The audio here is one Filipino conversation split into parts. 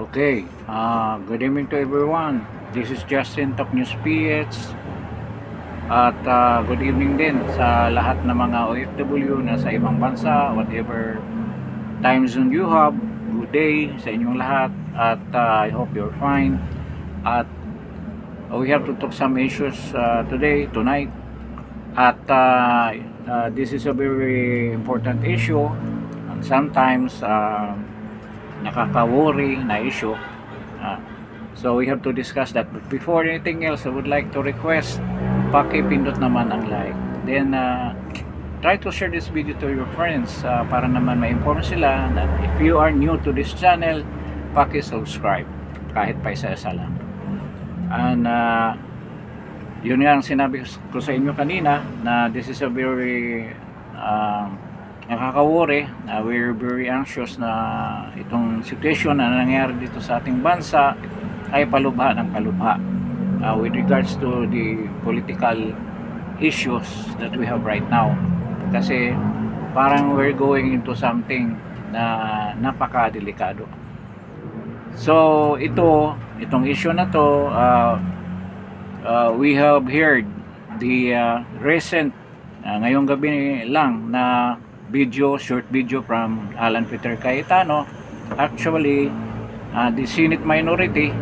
Okay, good evening to everyone. This is Justin, Top News PH. At good evening din sa lahat ng mga OFW na sa ibang bansa, whatever time zone you have. Good day sa inyong lahat at I hope you're fine. At we have to talk some issues tonight. At this is a very important issue and sometimes nakaka-worry na issue. So we have to discuss that. But before anything else, I would like to request paki-pindot naman ang like. Then try to share this video to your friends para naman ma-inform sila na if you are new to this channel, paki-subscribe kahit pa isa-isa lang. And yun nga ang sinabi ko sa inyo kanina na this is a very nakaka-worry. We're very anxious na itong situation na nangyayari dito sa ating bansa ay palubha ng palubha with regards to the political issues that we have right now. Kasi parang we're going into something na napaka-delikado. So itong issue na to, we have heard the recent ngayong gabi lang na short video from Alan Peter Cayetano. Actually, the Senate minority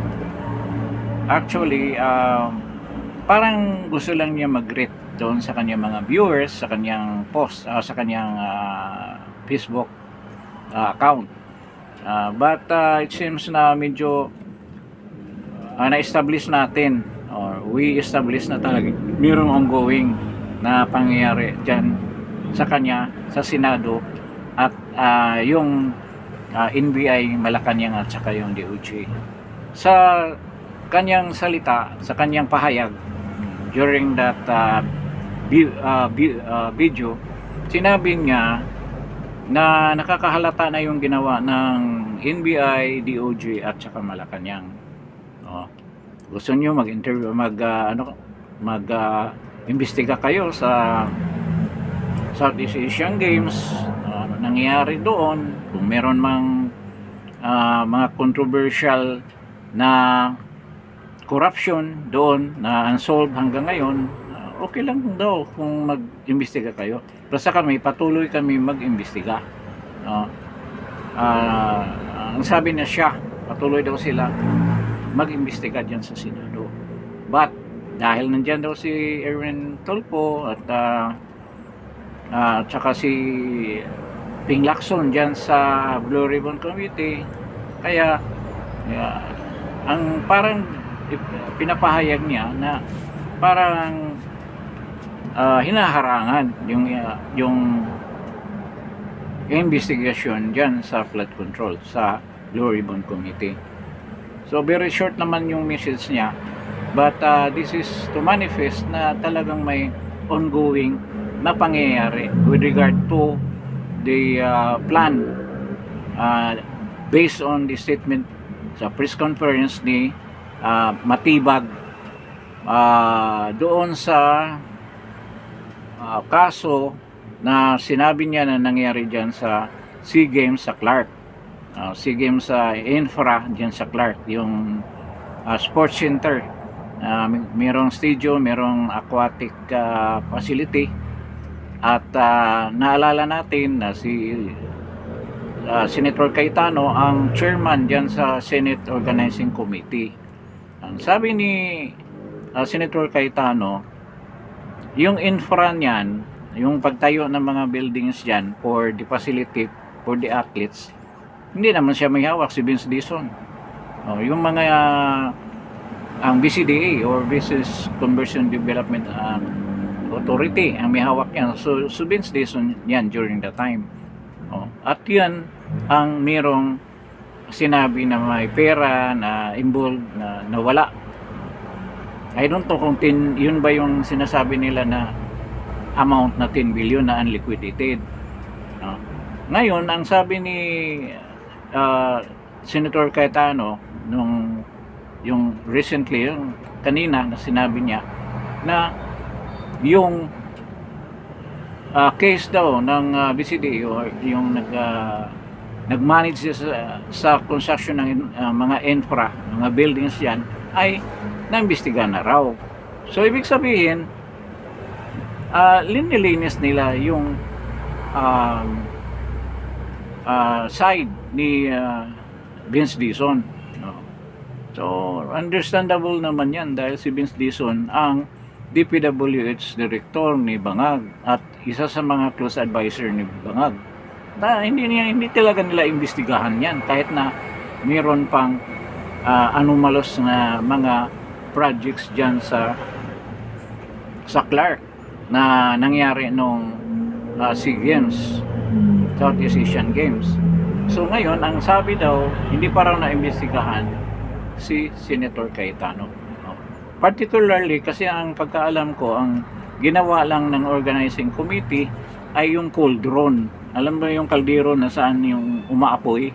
parang gusto lang niya mag-greet doon sa kanyang mga viewers, sa kanyang post, sa kanyang Facebook account. But it seems na medyo na-establish natin or we establish na talaga mayroong ongoing na pangyayari dyan sa kanya, sa Senado at yung NBI Malacanang at saka yung DOJ. Sa kanyang salita, sa kanyang pahayag during that video, sinabi niya na nakakahalata na yung ginawa ng NBI, DOJ at saka Malacanang. Gusto niyo mag-interview, mag-imbestiga kayo sa Southeast Asian Games, nangyayari doon, kung meron mang mga controversial na corruption doon na unsolved hanggang ngayon, okay lang daw kung mag-imbestiga kayo. Basta kami, patuloy kami mag-imbestiga. Ang sabi niya siya, patuloy daw sila mag-imbestiga dyan sa Senado. But dahil nandyan daw si Erwin Tulfo at saka si Ping Lacson dyan sa Blue Ribbon Committee, kaya ang parang pinapahayag niya na parang hinaharangan yung investigation dyan sa flood control sa Blue Ribbon Committee. So very short naman yung message niya, but this is to manifest na talagang may ongoing na pangyayari with regard to the plan based on the statement sa press conference ni Matibag doon sa kaso na sinabi niya na nangyari dyan sa SEA Games sa Clark, SEA Games sa Infra dyan sa Clark, yung sports center. Merong stadium, merong aquatic facility at naalala natin na si Senator Cayetano ang chairman dyan sa Senate Organizing Committee. Ang sabi ni Senator Cayetano, yung infra niyan, yung pagtayo ng mga buildings dyan for the facility for the athletes, hindi naman siya may hawak, si Vince Dizon. Yung mga ang BCDA or Business Conversion Development Authority ang may hawak yan. So Vince Dizon yan during the time. At yan ang merong sinabi na may pera na involved na nawala. I don't know kung yun ba yung sinasabi nila na amount na 10 billion na unliquidated. Ngayon, ang sabi ni Senator Cayetano yung recently, yung kanina na sinabi niya na yung case daw ng BCD or yung nag-manage siya sa construction ng mga infra, mga buildings yan, ay naimbestigahan na raw. So ibig sabihin, linilinis nila yung um, side ni Vince Dizon. No? So understandable naman yan dahil si Vince Dizon ang DPWH director ni Bangag at isa sa mga close advisor ni Bangag. Hindi talaga nila imbestigahan yan kahit na mayroon pang anomalous na mga projects dyan sa Clark na nangyari nung SEA Games, Southeast Asian Games. So ngayon, ang sabi daw, hindi pa raw naimbestigahan si Senator Cayetano. Particularly kasi ang pagkaalam ko, ang ginawa lang ng organizing committee ay yung cauldron. Alam mo yung kaldero na saan yung umaapoy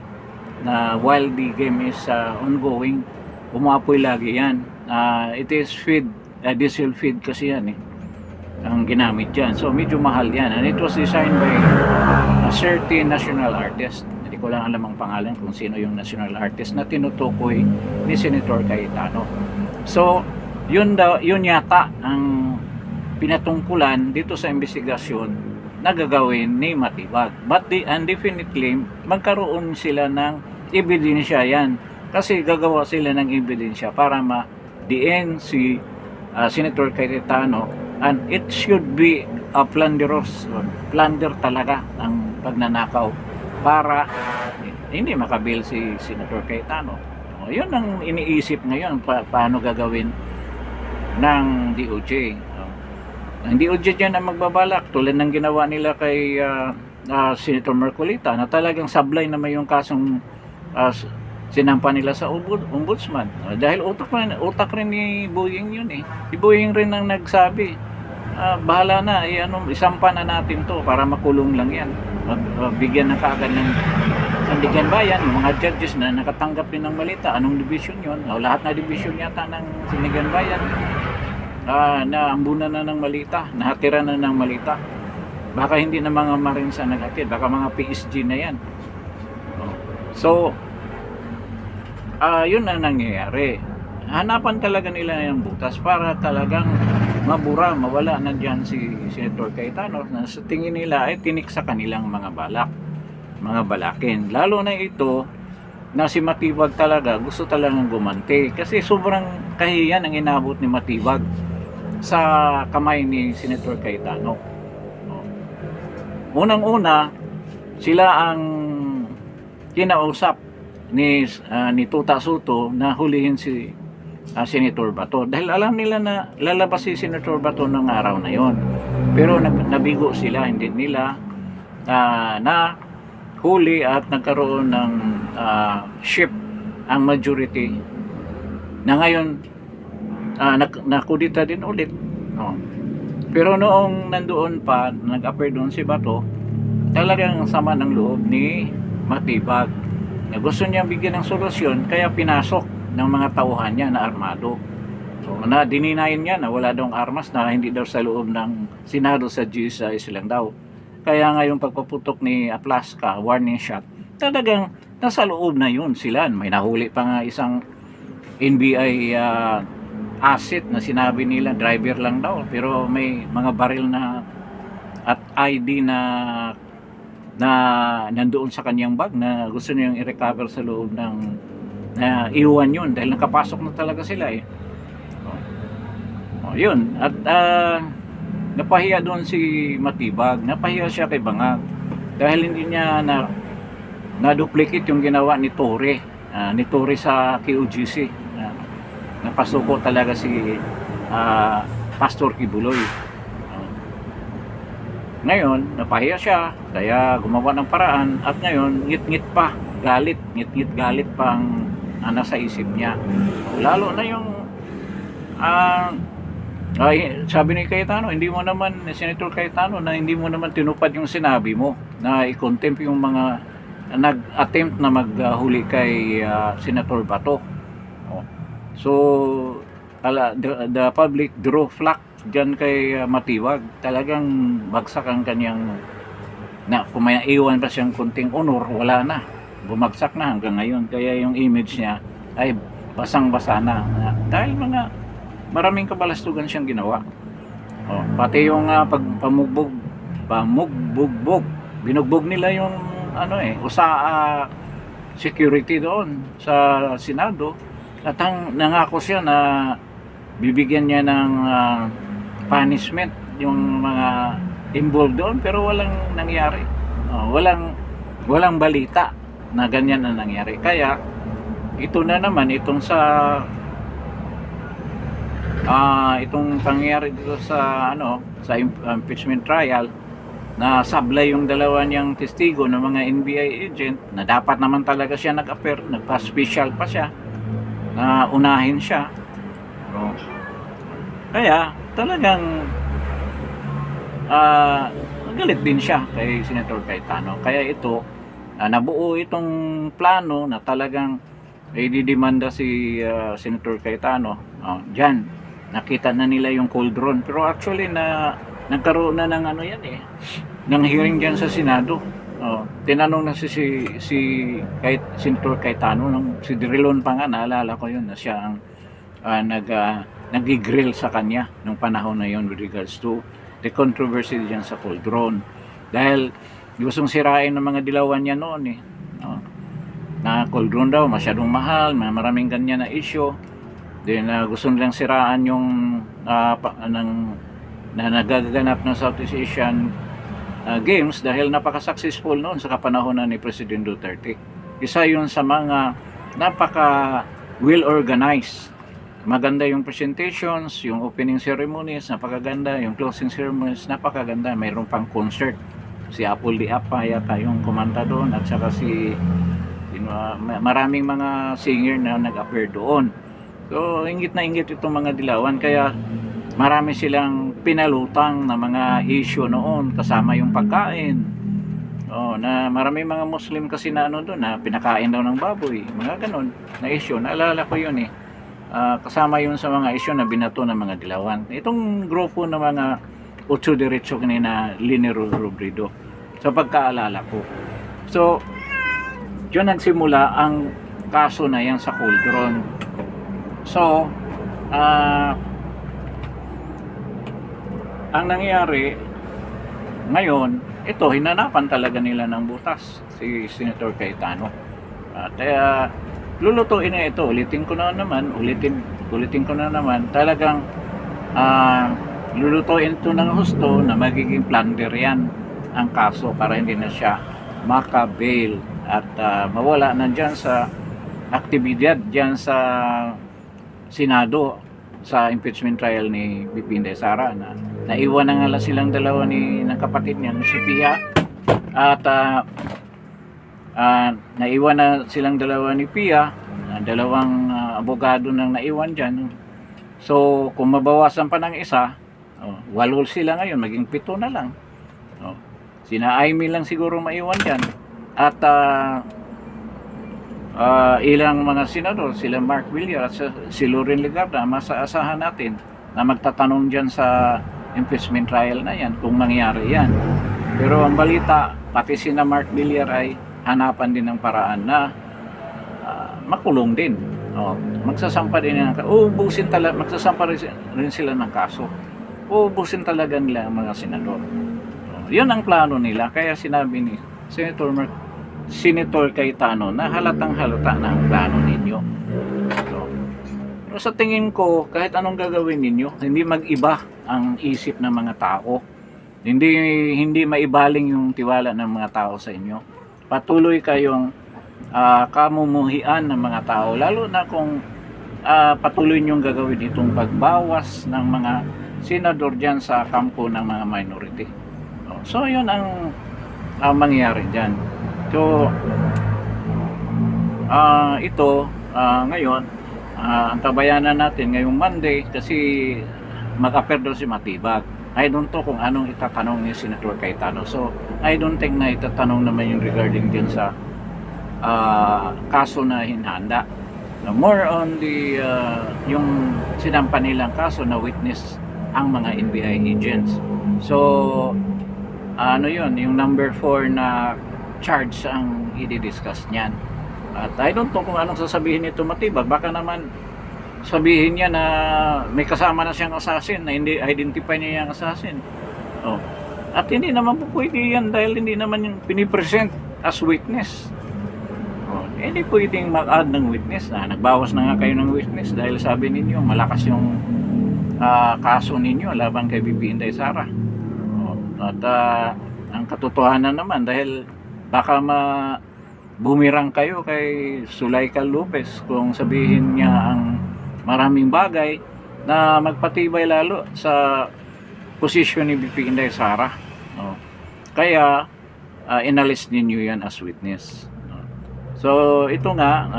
na while the game is ongoing, umaapoy lagi yan. It is diesel feed kasi yan ang ginamit dyan. So medyo mahal yan. And it was designed by a certain national artist. Hindi ko lang alam ang pangalan kung sino yung national artist na tinutukoy ni Senator Cayetano. So yun yata ang pinatungkulan dito sa investigasyon na gagawin ni Matibag. But definitely magkaroon sila ng ebidensya yan. Kasi gagawa sila ng ebidensya para ma-diin si Senator Cayetano, and it should be a plunder talaga ang pagnanakaw para hindi makabil si Senator Cayetano. Yun ang iniisip ngayon, paano gagawin ng DOJ. Ang DOJ dyan ang magbabalak tulad ng ginawa nila kay Senator Marcolita na talagang sablay naman yung kasong sinampa nila sa ombudsman. Dahil utak rin ni Boying yun Si Boying rin ang nagsabi, bahala na, isampa na natin to para makulong lang yan. Bigyan na kaagad ng Sandigan Bayan, yung mga judges na nakatanggap din ng malita. Anong division yun? Lahat na division yata ng Sandigan Bayan. Naambunan na ng malita, nahatira na ng malita. Baka hindi na mga Marines ang naghatid, baka mga PSG na yan. So, yun ang nangyayari. Hanapan talaga nila ng butas para talagang mawala na dyan si Senator Cayetano na sa tingin nila ay tinik sa kanilang mga balakin. Lalo na ito na si Matibag talaga gusto talagang gumanti kasi sobrang kahiyan ang inabot ni Matibag sa kamay ni Senator Cayetano. Unang-una, sila ang kinausap ni Tuta Soto na hulihin si Senator Bato dahil alam nila na lalabas si Senator Bato ng araw na yon. Pero nabigo sila, hindi nila na huli at nagkaroon ng ship ang majority na ngayon nakudita din ulit. Pero noong nandoon pa, nag-appear doon si Bato, talagang sama ng loob ni Matibag na gusto niya bigyan ng solusyon, kaya pinasok ng mga tauhan niya na armado. So, dininayin niya na wala daw armas, na hindi daw sa loob ng Senado sa G6 lang daw. Kaya nga yung pagpaputok ni Aplaska, warning shot, talagang nasa loob na yun sila. May nahuli pa nga isang NBI asset na sinabi nila driver lang daw, pero may mga baril na at ID na nandoon sa kanyang bag na gusto niyang i-recover sa loob ng iwan yun dahil nakapasok na talaga sila yun. At napahiya doon si Matibag, napahiya siya kay Bangag dahil hindi niya na-duplicate yung ginawa ni Torre sa QGC. Napasuko talaga si Pastor Kibuloy. Ngayon, napahiya siya, kaya gumawa ng paraan at ngayon, ngit-ngit galit pa ang nasa isip niya. Lalo na yung sabi ni Cayetano, Senator Cayetano, na hindi mo naman tinupad yung sinabi mo na i-contempt yung mga nag-attempt na maghuli kay Senator Bato. So, the public drew flack dyan kay Matibag. Talagang bagsak ang kanyang kung may iwan pa siyang kunting honor, wala na. bumagsak na hanggang ngayon. Kaya yung image niya ay basang-basa na. Dahil maraming kabalastugan siyang ginawa. Pati yung pamugbugbog. Binugbog nila yung security doon sa Senado. At nangako siya na bibigyan niya ng punishment yung mga involved doon, pero walang nangyari. Walang balita na ganyan na nangyari. Kaya ito na naman itong itong pangyayari dito sa impeachment trial, na sablay yung dalawa niyang testigo ng mga NBI agent na dapat naman talaga siya nag-appear, nagpa-special pa siya na unahin siya. Kaya talagang galit din siya kay Senator Cayetano. Kaya ito nabuo itong plano na talagang ididemanda si Senator Cayetano. Diyan nakita na nila yung cauldron, pero actually nagkaroon na ng ng hearing diyan sa Senado. Tinanong na si Senator Cayetano, si Drilon pa nga, naalala ko yun, na siya ang nag-grill sa kanya nung panahon na yun with regards to the controversy diyan sa cauldron. Dahil gustong sirain ng mga dilawan niya noon na cauldron daw masyadong mahal, maraming ganyan na issue. Then gusto nilang siraan yung na nagaganap ng Southeast Asian Games dahil napaka-successful noon sa kapanahonan ni President Duterte. Isa yun sa mga napaka well-organized. Maganda yung presentations, yung opening ceremonies, napakaganda, yung closing ceremonies, napakaganda. Mayroon pang concert. Si Apple Di Apa yata yung kumanta doon, at saka maraming mga singer na nag-appear doon. So, inggit na inggit itong mga dilawan, kaya marami silang pinalutang na mga issue noon, kasama yung pagkain. Na maraming mga Muslim kasi na doon, na pinakain daw ng baboy, mga ganon na issue. Naalala ko yun kasama yun sa mga issue na binato ng mga dilawan. Itong grupo ng mga Ocho Diretso kanina, Linero Robredo, sa pagkaalala ko. So, yun nagsimula ang kaso na yan sa cauldron. So, ang nangyari ngayon, ito, hinanapan talaga nila ng butas si Senator Cayetano. Kaya lulutuin na ito, ulitin ko na naman, talagang lulutuin ito ng husto na magiging plunder yan ang kaso para hindi na siya maka-bail at mawala na dyan sa aktibidad dyan sa Senado sa impeachment trial ni BP Inday Sara. Naiwan na nga silang dalawa ng kapatid niya, si Pia, at naiwan na silang dalawa ni Pia, dalawang abogado nang naiwan dyan. So kung mabawasan pa ng isa, 8 sila ngayon, maging 7 na lang. Sina Aimee lang siguro maiwan dyan, at ilang mga senador, sila Mark Villar at si Loren Legarda, masaasahan natin na magtatanong dyan sa impeachment trial na yan kung mangyari yan. Pero ang balita, pati sina Mark Villar ay hanapan din ng paraan na makulong din. Magsasampa din magsasampa rin sila ng kaso. Uubusin talaga nila ang mga senador. Yun ang plano nila. Kaya sinabi ni Senator Cayetano na halatang halata na ang plano ninyo. So, sa tingin ko, kahit anong gagawin ninyo, hindi mag-iba ang isip ng mga tao. Hindi maibaling yung tiwala ng mga tao sa inyo. Patuloy kayong kamumuhian ng mga tao, lalo na kung patuloy nyong gagawin itong pagbawas ng mga senador dyan sa kampo ng mga minority. So yun ang mangyayari dyan. So ito ngayon, ang tabayanan natin ngayong Monday, kasi mag-appear daw si Matibag. I don't know kung anong itatanong ni Senator Cayetano. So I don't think na itatanong naman yung regarding din sa kaso na hinanda. More on the yung sinampa nilang kaso na witness ang mga NBI agents. So yun, yung number 4 na charge ang i-discuss niyan. At I don't know kung anong sasabihin nito Matibag. Baka naman sabihin niya na may kasama na siyang assassin na hindi identify niya yung assassin. Oh. At hindi naman po pwede yan dahil hindi naman yung pinipresent as witness. Oh. Hindi pwedeng mag-add ng witness na nagbawas na nga kayo ng witness dahil sabi ninyo malakas yung kaso ninyo laban kay BP Inday Sara. Oh. At ang katotohanan naman dahil baka bumirang kayo kay Zulaika Lopez kung sabihin niya ang maraming bagay na magpatibay lalo sa posisyon ni BP Inday Sara. Oh. Kaya inalis ninyo yan as witness. So ito nga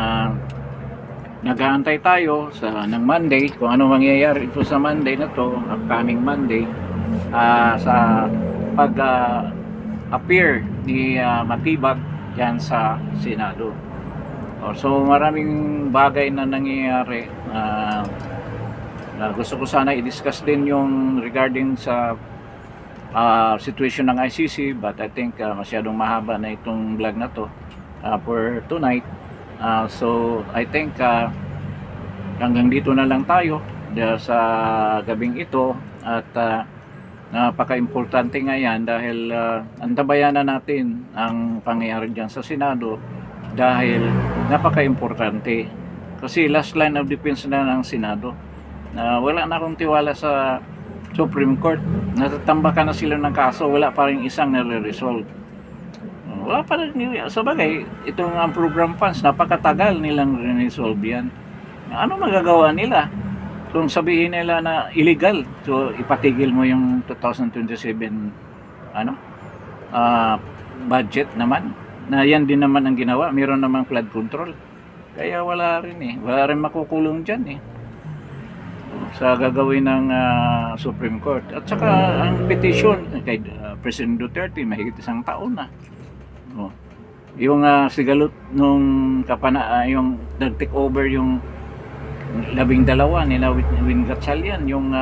nag-aantay tayo ng Monday kung ano mangyayari ito sa Monday na to, upcoming Monday, sa pag-appear ni Matibag yan sa Senado. So maraming bagay na nangyayari. Gusto ko sana i-discuss din yung regarding sa situation ng ICC, but I think masyadong mahaba na itong vlog na to for tonight. So I think hanggang dito na lang tayo sa gabing ito at napaka-importante nga yan dahil antabayan na natin ang pangyayari dyan sa Senado dahil napaka-importante kasi last line of defense na ng Senado. Wala na akong tiwala sa Supreme Court. Natatambakan na sila ng kaso, wala pa rin isang nare-resolve. Wala pa rin, sa bagay, itong program funds, napakatagal nilang resolve yan. Ano magagawa nila? Kung sabihin nila na illegal, so ipatigil mo yung 2027 budget naman, na yan din naman ang ginawa, mayroon namang flood control. Kaya wala rin makukulong dyan sa gagawin ng Supreme Court. At saka ang petition kay President Duterte mahigit isang taon na. Yung sigalot nung yung nag-take over yung 12 nila Win Gatchalian, yung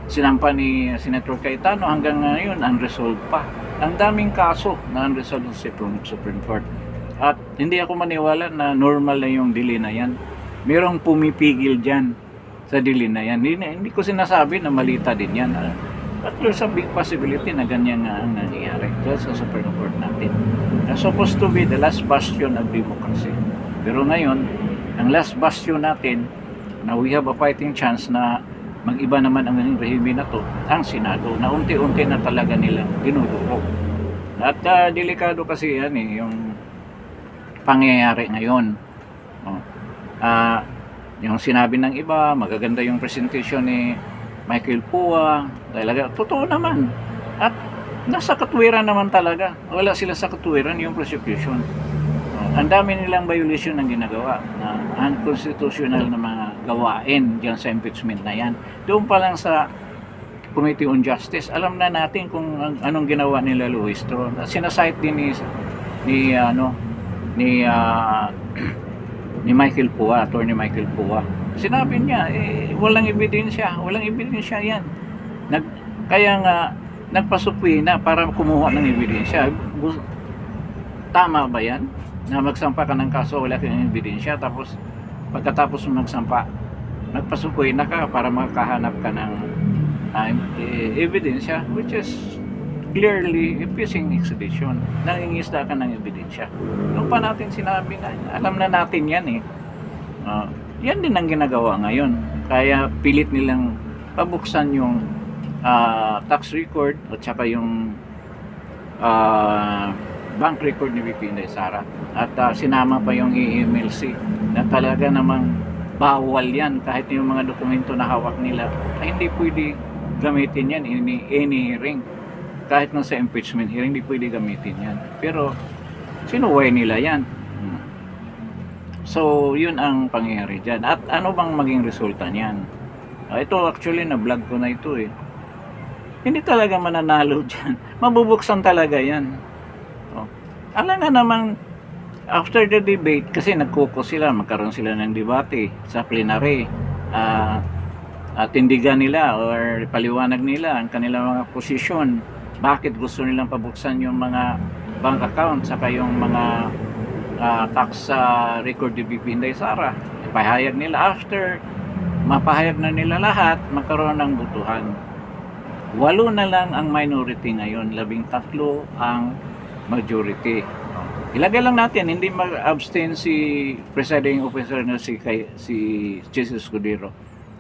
sinampa ni Senator Cayetano hanggang ngayon unresolved pa. Ang daming kaso na unresolved sa Supreme Court. At hindi ako maniwala na normal na yung delay na yan. Merong pumipigil dyan sa delay na yan. Hindi ko sinasabi na malita din yan. But there's a big possibility na ganyan nga ang nangyayari sa Supreme Court natin. That's supposed to be the last bastion of democracy. Pero ngayon, ang last bastion natin na we have a fighting chance na mag-iba naman ang rehime na to, ang Senado, na unti-unti na talaga nilang dinudurog. At delikado kasi yan yung pangyayari ngayon. Yung sinabi ng iba, magaganda yung presentation ni Michael Pua, talaga, totoo naman. At nasa katwiran naman talaga. Wala sila sa katwiran yung prosecution. Ang dami nilang violation ng ginagawa na unconstitutional na mga gawain diyan sa impeachment na yan. Doon pa lang sa Committee on Justice, alam na natin kung anong ginawa nila Luis Tron. Sinasite din ni Michael Pua, Attorney Michael Pua. Sinabi niya, walang ebidensya yan. Kaya nga, nagpasupuin na para kumuha ng ebidensya. Tama ba yan? Na magsampa ka ng kaso, wala kang ebidensya, tapos pagkatapos magsampa, nagpasupuin na ka para makahanap ka ng ebidensya, which is clearly impeaching extradition. Nangingisda ka ng ebidensya. Noong pa natin sinabi na, alam na natin yan yan din ang ginagawa ngayon. Kaya pilit nilang pabuksan yung tax record at saka yung bank record ni BP Inday Sara. At sinama pa yung EMLC na talaga namang bawal yan kahit yung mga dokumento na hawak nila ay hindi pwede gamitin yan in any hearing. Kahit nang sa impeachment hearing, hindi pwede gamitin yan. Pero sinuway nila yan. So, yun ang pangyayari dyan. At ano bang maging resulta niyan? Ito actually, na-vlog ko na ito Hindi talaga mananalo dyan. Mabubuksan talaga yan. Alam nga namang, after the debate, kasi nagkuko sila, magkaroon sila ng debate sa plenary. Tindigan nila or paliwanag nila ang kanilang mga posisyon. Bakit gusto nilang pabuksan yung mga bank account saka yung mga tax record ni BP Inday Sara. Ipahayag nila after mapahayag na nila lahat, magkaroon ng butuhan. 8 na lang ang minority ngayon, 13 ang majority. Ilagay lang natin, hindi mag-abstain si presiding officer na si Jesus Escudero.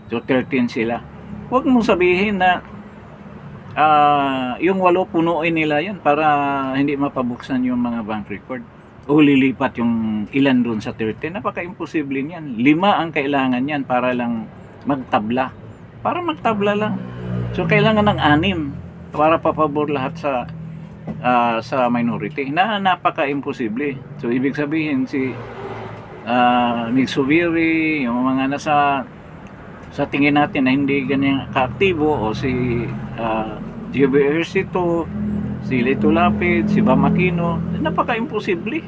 So 13 sila. Huwag mong sabihin na yung 8 punuin nila yan para hindi mapabuksan yung mga bank record. O lilipat yung ilan doon sa 13. Napaka-imposible niyan. 5 ang kailangan yan para lang magtabla. Para magtabla lang. So kailangan ng 6 para papabor lahat sa minority. Napaka-imposible. So ibig sabihin si Nick Subiri, yung mga nasa sa tingin natin na hindi ganyan kaaktibo, o si G.B. Ejercito, si Lito Lapid, si Bam Aquino, napaka-imposible.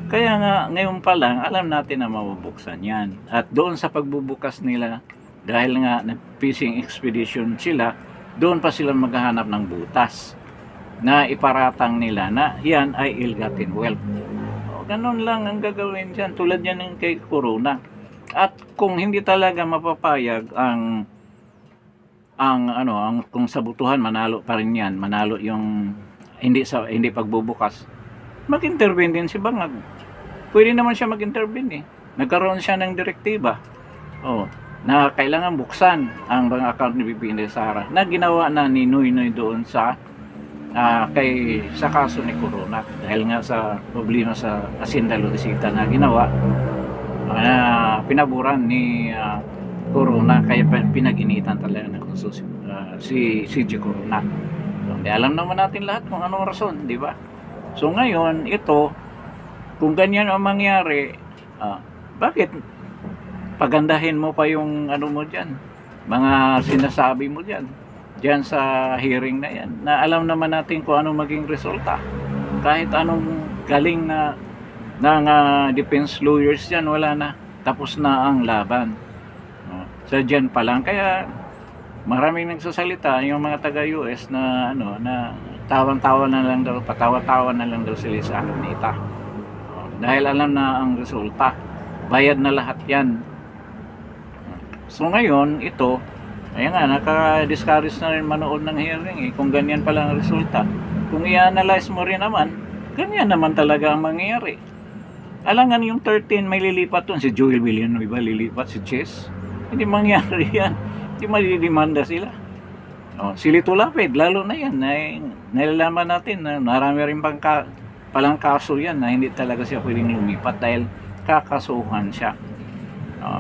Kaya nga, ngayon pa lang, alam natin na mabubuksan yan. At doon sa pagbubukas nila, dahil nga nag-fishing expedition sila, doon pa sila maghahanap ng butas na iparatang nila na yan ay ill-gotten wealth. O, ganun lang ang gagawin dyan, tulad yan ng kay Corona. At kung hindi talaga mapapayag ang kung sa butuhan manalo pa rin yan, manalo yung hindi pagbubukas, mag-intervene din si Bangag. Pwede naman siya mag-intervene eh. Nagkaroon siya ng direktiba na kailangan buksan ang bank account ni BP Inday Sara na ginawa na ni Noy doon sa kaso ni Corona, dahil nga sa problema sa Hacienda Luisita na ginawa, pinaburan ni Corona, kaya pinag-initan talaga ng si CJ Corona. So, alam naman natin lahat kung anong rason, di ba? So ngayon, ito, kung ganyan ang mangyari, bakit pagandahin mo pa yung mo dyan, mga sinasabi mo dyan sa hearing na yan, na alam naman natin kung anong maging resulta. Kahit anong galing na ng defense lawyers dyan, wala na, tapos na ang laban. So dyan pa lang, kaya maraming nagsasalita yung mga taga-US na na tawan-tawa na lang daw, patawa-tawa na lang daw sila sa Anita. Dahil alam na ang resulta, bayad na lahat yan. So ngayon, ito, ayan nga, naka-discourage na rin manood ng hearing eh, kung ganyan pala ang resulta. Kung i-analyze mo rin naman, ganyan naman talaga ang mangyayari. Alangan yung 13 may lilipat doon, si Joel Villanueva lilipat, si Chess, hindi mangyari yan, hindi madidimanda sila. Si Lito Lapid, lalo na yan, nalalaman natin na marami rin palang kaso yan na hindi talaga siya pwedeng lumipat dahil kakasuhan siya.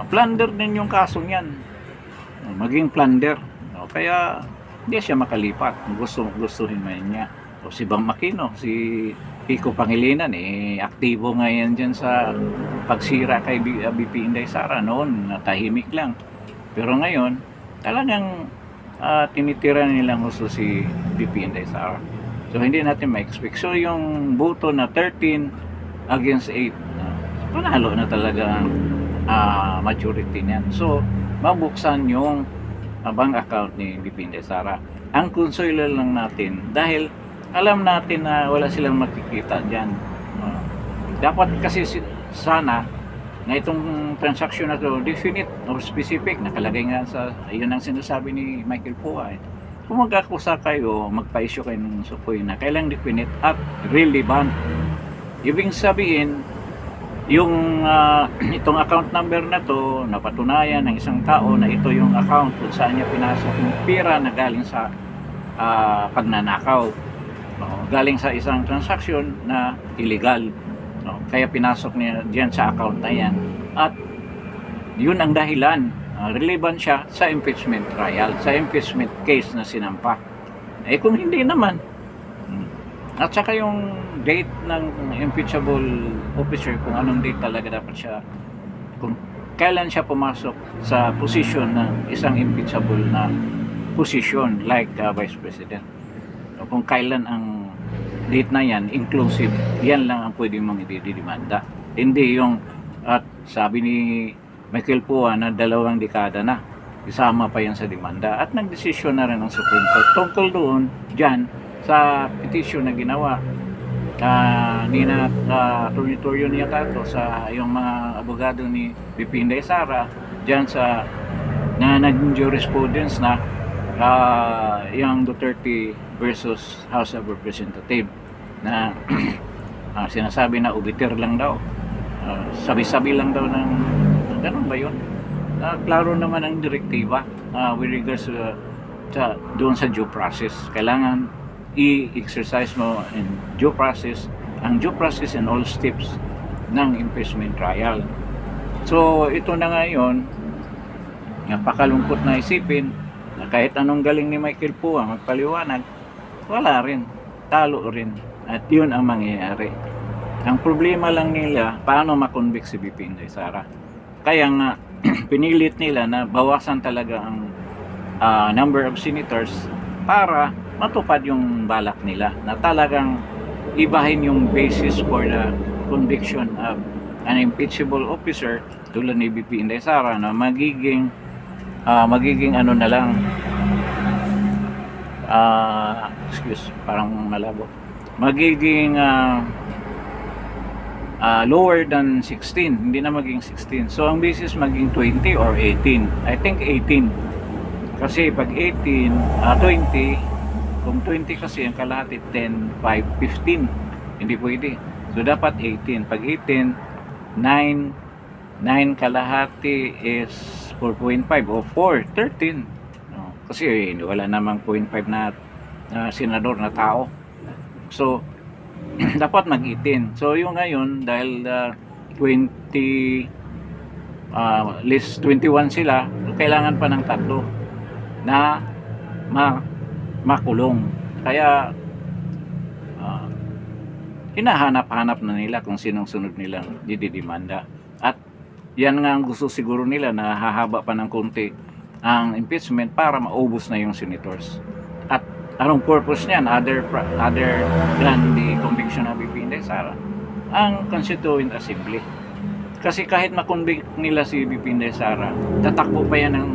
Plunder din yung kaso niyan, maging plunder. Kaya hindi siya makalipat, gustuhin man niya. Si Bam Aquino, si Kiko Pangilinan, aktibo ngayon dyan sa pagsira kay BP Inday Sara. Noon, tahimik lang. Pero ngayon, talagang tinitira nilang gusto si BP Inday Sara. So, hindi natin ma-expect. So, yung boto na 13 against 8, panalo na talaga ang majority niyan. So, mabuksan yung bank account ni BP Inday Sara. Ang consuelo lang natin, dahil alam natin na wala silang makikita dyan. Dapat kasi sana na itong transaction na to definite or specific, nakalagay nga sa, yun ang sinasabi ni Michael Pua. Kung mag-akusa kayo, magpa-issue kayo ng supoy na kailang definite at relevant. Ibig sabihin, yung itong account number na to, napatunayan ng isang tao na ito yung account kung saan niya pinasok yung pera na galing sa pagnanakaw. Galing sa isang transaction na illegal. Kaya pinasok niya diyan sa account na yan. At yun ang dahilan. Relevant siya sa impeachment trial, sa impeachment case na sinampa. Kung hindi naman, at saka yung date ng impeachable officer, kung anong date talaga dapat siya, kung kailan siya pumasok sa position ng isang impeachable na position like Vice President. Kung kailan ang date na yan, inclusive, yan lang ang pwede mong ididimanda. Hindi yung, at sabi ni Michael Pua na 2 dekada na, isama pa yan sa demanda. At nagdesisyon na rin ang Supreme Court tungkol doon, dyan, sa petition na ginawa nina Tornitorio niya tato sa yung mga abogado ni BP Inday Sara diyan sa na naging jurisprudence na yung Duterte versus House of Representatives na sinasabi na ubiter lang daw, sabi-sabi lang daw ng ganun ba yun? Klaro naman ang direktiba with regards doon sa due process. Kailangan i-exercise mo in due process, ang due process in all steps ng impeachment trial. So ito na ngayon, napakalungkot na isipin na kahit anong galing ni Michael Pua magpaliwanag, wala rin, talo rin, at yun ang mangyayari. Ang problema lang nila, paano makonvict si BP Inday Sara. Kaya nga pinilit nila na bawasan talaga ang number of senators para matupad yung balak nila na talagang ibahin yung basis for the conviction of an impeachable officer tulad ni BP Inday Sara na magiging ano na lang, parang malabo, magiging lower than 16, hindi na maging 16. So ang basis maging 20 or 18. I think 18. Kasi pag 18, 20, kung 20 kasi ang kalahati 10, 5, 15. Hindi pwede. So dapat 18. Pag 18, 9 kalahati is 4.5 o 4, 13. No, kasi wala namang 0.5 na senador na tao. So dapat mag-18. So yung ngayon dahil 20 list 21 sila, kailangan pa ng tatlo na makulong. Kaya hinahanap-hanap na nila kung sinong sunod nilang dididemanda. At yan nga ang gusto siguro nila na hahaba pa ng konti ang impeachment para maubos na yung senators. At anong purpose niyan other than the conviction of BP Inday Sara? Ang Constituent Assembly. Kasi kahit makonvict nila si BP Inday Sara, tatakbo pa yan ng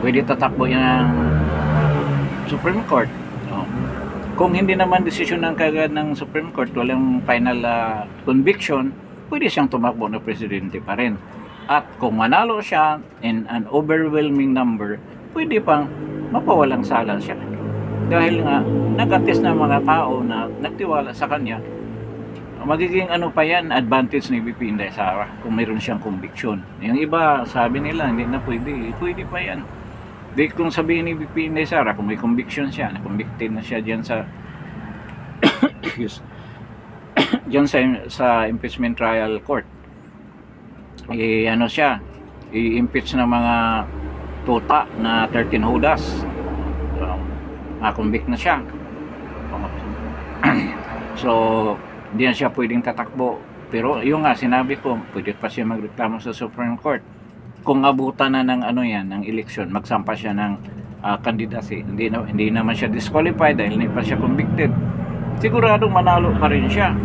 pwede tatakbo yan ng Supreme Court. No? Kung hindi naman desisyon ng kagad ng Supreme Court, walang final conviction, pwede siyang tumakbo na presidente pa rin. At kung manalo siya in an overwhelming number, pwede pang mapawalang sala siya. Dahil nga, nag-attest na mga tao na nagtiwala sa kanya, magiging ano pa yan, advantage ni BP Inday Sara kung mayroon siyang conviction. Yung iba, sabi nila, hindi na pwede. Pwede pa yan. Di kung sabihin ni BP Inday Sara, kung may conviction siya, na-convicted na siya dyan sa dyan sa impeachment trial court, ano siya, i-impeach ng mga tuta na 13 hodas, ma-convict na siya. So hindi na siya pwedeng tatakbo. Pero yung nga sinabi ko, pwede pa siya magreklamo sa Supreme Court kung abutan na ng ng eleksyon, magsampa siya ng candidacy. Hindi naman siya disqualified dahil hindi pa siya convicted, siguradong manalo pa rin siya.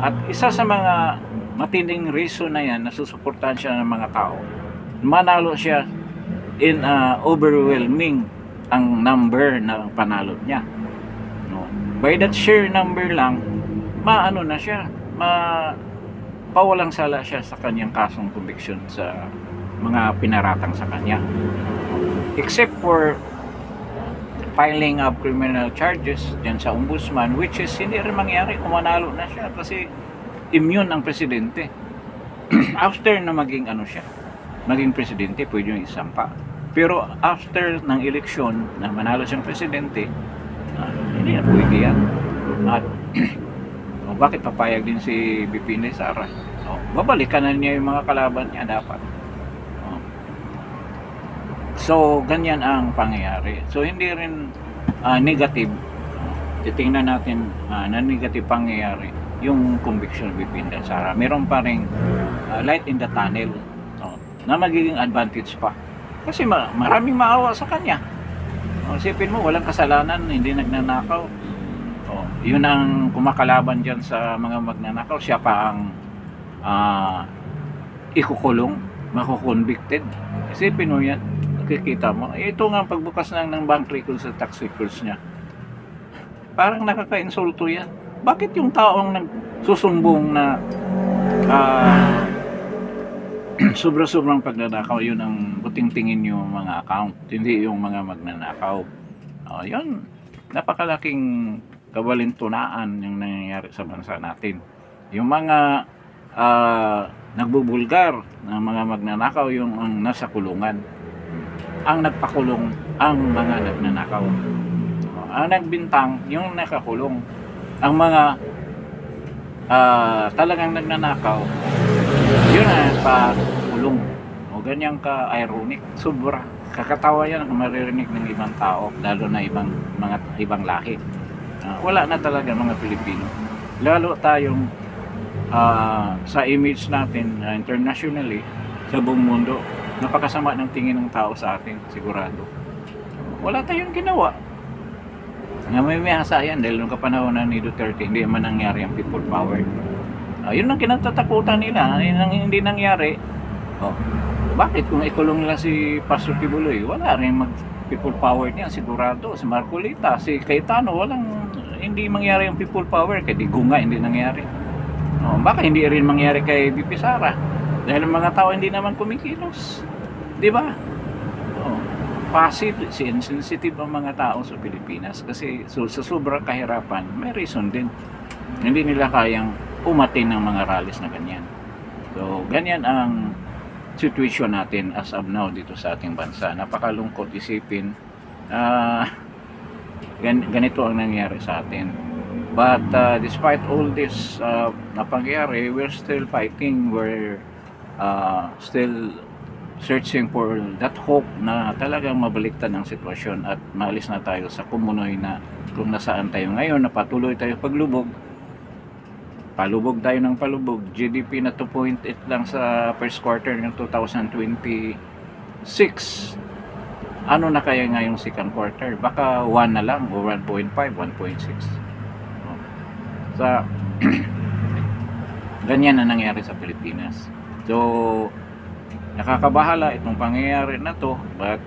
At isa sa mga matinding reason na yan na susuportahan siya ng mga tao, manalo siya in overwhelming ang number na panalo niya. By that sheer number lang, maano na siya, pawalang sala siya sa kanyang kasong conviction sa mga pinaratang sa kanya. Except for filing of criminal charges dyan sa ombudsman, which is hindi rin mangyari kung manalo na siya kasi immune ang presidente. After na maging maging presidente, pwede yung isampa. Pero after ng eleksyon na manalo siyang presidente, hindi na pwede yan. At bakit papayag din si BP Inday Sara? Babalikan na niya yung mga kalaban niya dapat. So ganyan ang pangyayari. So hindi rin negative. Titingnan natin na negative pangyayari yung conviction ng BP Inday Sara. Meron pa ring light in the tunnel na magiging advantage pa. Kasi maraming maawa sa kanya. Isipin mo, walang kasalanan, hindi nagnanakaw. Yun ang kumakalaban dyan sa mga magnanakaw. Siya pa ang ikukulong, makukonvicted. Isipin mo yan. makikita mo, ito nga pagbukas ng bank records sa tax records niya, parang nakaka-insulto yan. Bakit yung taong nagsusumbong na sobra-sobrang pagnanakaw, yun ang buting tingin yung mga account, hindi yung mga magnanakaw. Yun, napakalaking kabalintunaan yung nangyayari sa bansa natin. Yung mga nagbubulgar ng mga magnanakaw, yung ang nasa kulungan. Ang nagpakulong ang mga nagnanakaw. Ang nagbintang yung nakakulong. Ang mga talagang nagnanakaw, yun ang pakulong. O ganyan ka ironic, sobra. Kakatawa yan kung maririnig ng ibang tao, lalo na ibang lahi. Wala na talaga mga Pilipino. Lalo tayong sa image natin internationally, sa buong mundo, napakasama ng tingin ng tao sa atin, sigurado. Wala tayong ginawa. Nga may miyasa yan dahil nung kapanahon ni Duterte, hindi man nangyari ang people power. Yun ang kinatatakutan nila, hindi nangyari. Bakit kung ikulong nila si Pastor Kibuloy, wala rin people power niya, sigurado. Si Marcolita, si Cayetano, hindi mangyari yung people power, kay Digong nga hindi nangyari. Baka hindi rin mangyari kay BP Sara dahil ang mga tao hindi naman kumikilos, di ba? Passive, sensitive ang mga tao sa Pilipinas kasi sa sobrang kahirapan, may reason din. Hindi nila kayang umatin ng mga rallies na ganyan. So, ganyan ang situation natin as of now dito sa ating bansa. Napakalungkot isipin. Ganito ang nangyari sa atin. But despite all this na pangyayari, we're still fighting. We're still searching for that hope na talagang mabaliktad ang sitwasyon at maalis na tayo sa kumunoy na kung nasaan tayo ngayon, na patuloy tayo paglubog. Palubog tayo ng palubog. GDP na 2.8 lang sa first quarter ng 2026. Ano na kaya ngayong second quarter? Baka 1 na lang o 1.5, 1.6. Sa ganyan na nangyari sa Pilipinas. So, nakakabahala itong pangyayari na to, but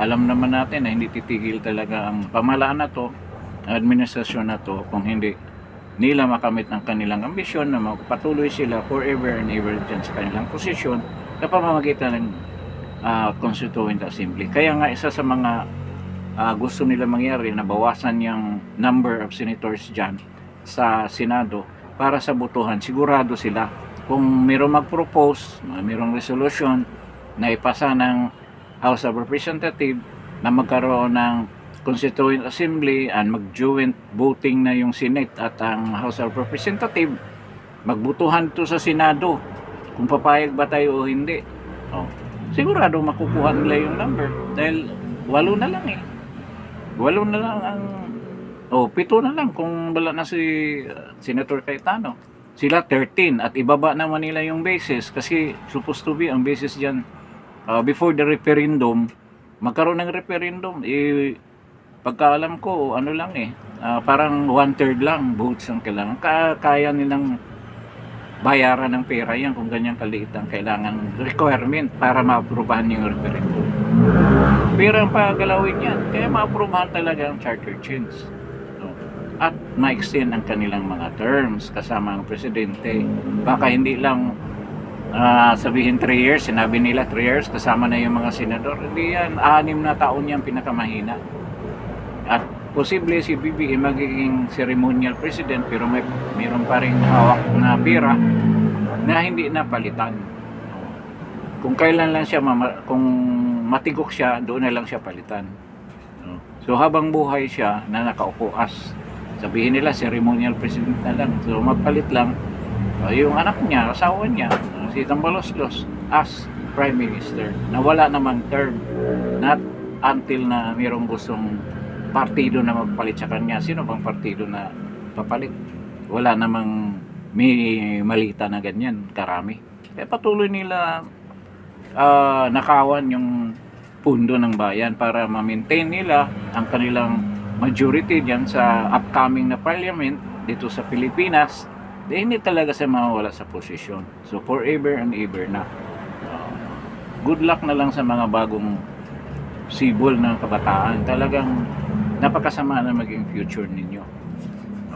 alam naman natin na hindi titigil talaga ang pamahalaan na to, administrasyon na to, kung hindi nila makamit ang kanilang ambisyon na magpatuloy sila forever and ever dyan sa kanilang posisyon sa pamamagitan ng Constituent Assembly. Kaya nga isa sa mga gusto nila mangyari na bawasan yung number of senators dyan sa Senado para sa botohan, sigurado sila kung mayroong mag-propose, mayroong resolution na ipasa ng House of Representatives na magkaroon ng Constituent Assembly and mag-joint voting na yung Senate at ang House of Representatives, magbutuhan to sa Senado kung papayag ba tayo o hindi. Sigurado makukuha nila yung number dahil 8 na lang 8 na lang ang 7 na lang kung wala na si Senator Cayetano. Sila 13 at ibaba naman nila yung basis kasi supposed to be ang basis dyan before the referendum, magkaroon ng referendum, pagkaalam ko ano lang parang 1/3 lang votes ang kailangan. Kaya nilang bayaran ng pera yan kung ganyan kaliit ang kailangan requirement para ma-aprobahan yung referendum. Pero ang pagalawin yan, kaya ma-aprobahan talaga ang charter change at ma-extend ang kanilang mga terms kasama ang presidente. Baka hindi lang sabihin 3 years, sinabi nila 3 years kasama na yung mga senador. Hindi yan, 6 na taon yan pinakamahina. At posible si BBM magiging ceremonial president pero mayroon pa rin hawak na pera na hindi napalitan. Kung kailan lang siya kung matigok siya, doon na lang siya palitan. So habang buhay siya na nakaupo as, sabihin nila ceremonial president na lang, so magpalit lang yung anak niya, asawa niya, si Tambaloslos as prime minister na wala namang term, not until na mayroong gustong partido na magpalit sa kanya. Sino bang partido na papalit? Wala namang may malita na ganyan karami. Kaya patuloy nila nakawan yung pundo ng bayan para ma-maintain nila ang kanilang majority dyan sa upcoming na parliament dito sa Pilipinas. Hindi talaga sa mawawala sa posisyon. So forever and ever na. Good luck na lang sa mga bagong sibol ng kabataan. Talagang napakasama na maging future ninyo.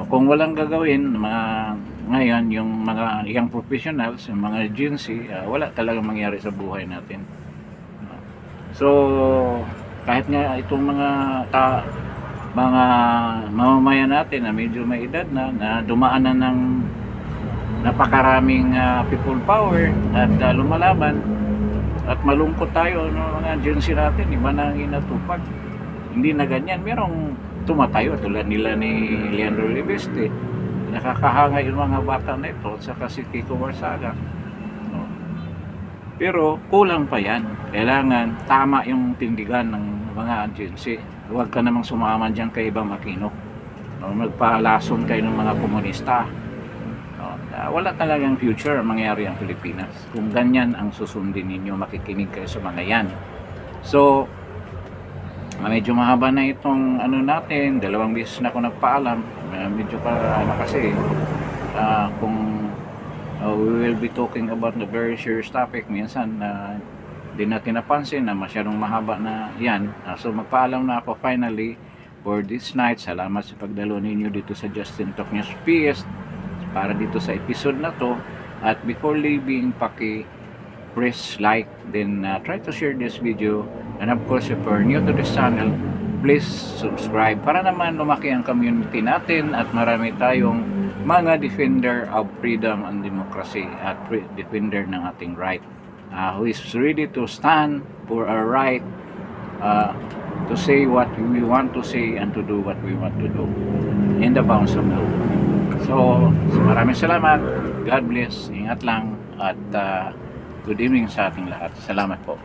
Kung walang gagawin, ngayon, yung mga young professionals, yung mga Gen Z, wala talagang mangyari sa buhay natin. So, kahit nga itong mga mamamayan natin na medyo may edad na dumaan na ng napakaraming people power at lumalaban, at malungkot tayo mga Gen Z natin, iba na ang inatupag. Hindi na ganyan. Merong tumatayo tulad nila ni Leandro Libeste. Nakakahanga yung mga bata na ito at saka si Kiko Barsaga. No? Pero kulang pa yan. Kailangan tama yung tindigan ng mga Gen Z. Huwag ka namang sumama dyan kay Ibang Aquino. No? Magpalason kayo ng mga komunista. No? Wala talagang future mangyari ang Pilipinas. Kung ganyan ang susundin ninyo, makikinig kayo sa mga yan. So, medyo mahaba na itong natin, 2 beses na ako nagpaalam. Medyo kasi kung we will be talking about the very serious topic, minsan di natin napansin na masyadong mahaba na yan. So magpaalam na ako finally for this night. Salamat sa pagdalo ninyo dito sa Justin Talk News PS para dito sa episode na to. At before leaving, press like, then try to share this video, and of course if you're new to this channel, please subscribe para naman lumaki ang community natin at marami tayong mga defender of freedom and democracy at defender ng ating right, who is ready to stand for our right, to say what we want to say and to do what we want to do in the bounds of law. So maraming salamat, God bless, ingat lang, at good evening sa ating lahat. Salamat po.